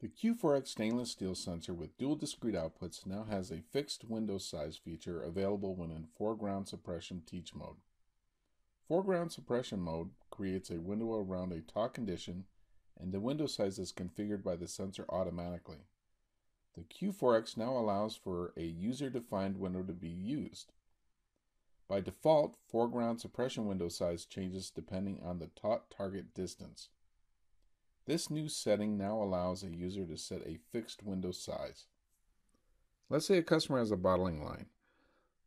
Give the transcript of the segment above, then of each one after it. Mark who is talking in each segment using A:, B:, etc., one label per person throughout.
A: The Q4X stainless steel sensor with dual discrete outputs now has a fixed window size feature available when in foreground suppression teach mode. Foreground suppression mode creates a window around a taut condition, and the window size is configured by the sensor automatically. The Q4X now allows for a user-defined window to be used. By default, foreground suppression window size changes depending on the taut target distance. This new setting now allows a user to set a fixed window size. Let's say a customer has a bottling line.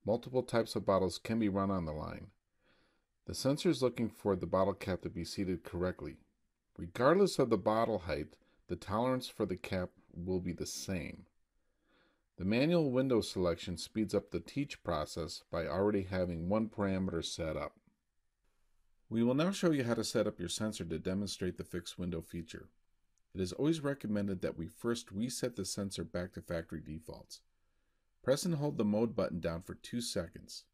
A: Multiple types of bottles can be run on the line. The sensor is looking for the bottle cap to be seated correctly. Regardless of the bottle height, the tolerance for the cap will be the same. The manual window selection speeds up the teach process by already having one parameter set up. We will now show you how to set up your sensor to demonstrate the fixed window feature. It is always recommended that we first reset the sensor back to factory defaults. Press and hold the mode button down for 2 seconds.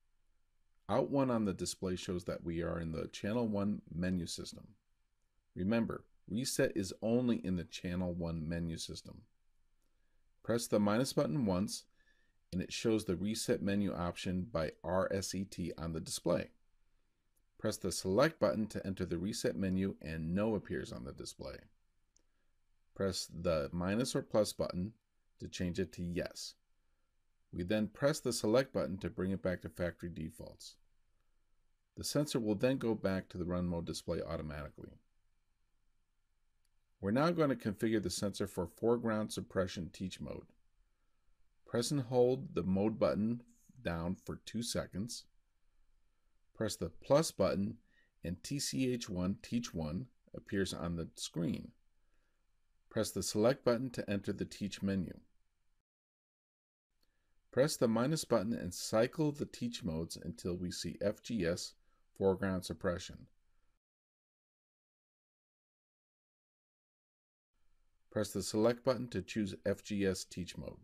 A: Out 1 on the display shows that we are in the Channel 1 menu system. Remember, reset is only in the Channel 1 menu system. Press the minus button once, and it shows the reset menu option by RSET on the display. Press the select button to enter the reset menu and no appears on the display. Press the minus or plus button to change it to yes. We then press the select button to bring it back to factory defaults. The sensor will then go back to the run mode display automatically. We're now going to configure the sensor for foreground suppression teach mode. Press and hold the mode button down for 2 seconds. Press the plus button and TCH1 Teach 1 appears on the screen. Press the select button to enter the teach menu. Press the minus button and cycle the teach modes until we see FGS foreground suppression. Press the select button to choose FGS teach mode.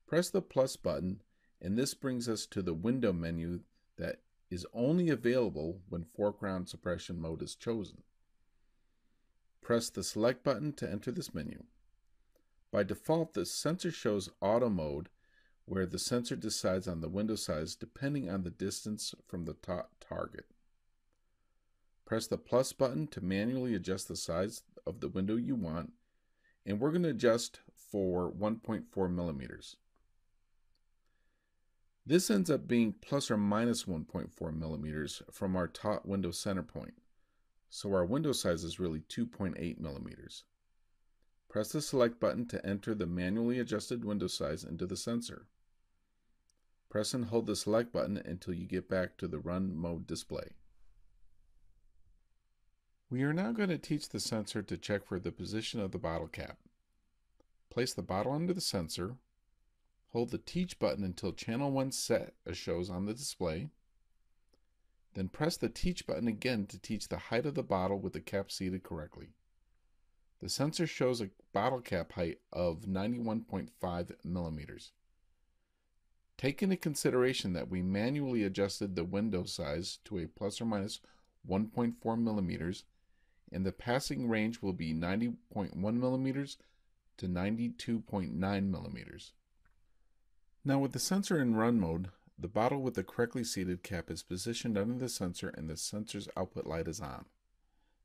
A: Press the plus button and this brings us to the window menu that is only available when foreground suppression mode is chosen. Press the select button to enter this menu. By default, the sensor shows auto mode, where the sensor decides on the window size depending on the distance from the target. Press the plus button to manually adjust the size of the window you want, and we're going to adjust for 1.4 millimeters. This ends up being plus or minus 1.4 millimeters from our taut window center point, so our window size is really 2.8 millimeters. Press the select button to enter the manually adjusted window size into the sensor. Press and hold the select button until you get back to the run mode display. We are now going to teach the sensor to check for the position of the bottle cap. Place the bottle under the sensor. Hold the teach button until channel 1 set as shows on the display. Then press the teach button again to teach the height of the bottle with the cap seated correctly. The sensor shows a bottle cap height of 91.5 millimeters. Take into consideration that we manually adjusted the window size to a plus or minus 1.4 millimeters, and the passing range will be 90.1 millimeters to 92.9 millimeters. Now with the sensor in run mode, the bottle with the correctly seated cap is positioned under the sensor and the sensor's output light is on.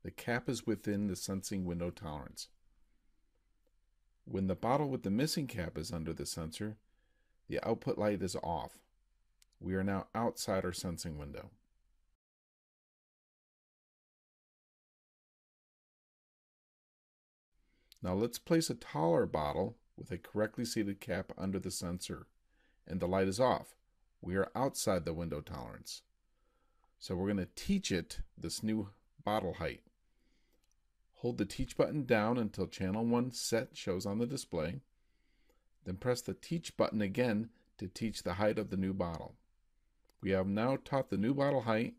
A: The cap is within the sensing window tolerance. When the bottle with the missing cap is under the sensor, the output light is off. We are now outside our sensing window. Now let's place a taller bottle with a correctly seated cap under the sensor, and the light is off. We are outside the window tolerance. So we're going to teach it this new bottle height. Hold the teach button down until channel 1 set shows on the display. Then press the teach button again to teach the height of the new bottle. We have now taught the new bottle height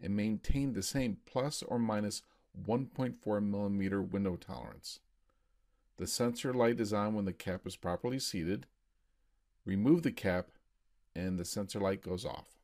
A: and maintained the same plus or minus 1.4 millimeter window tolerance. The sensor light is on when the cap is properly seated. Remove the cap and the sensor light goes off.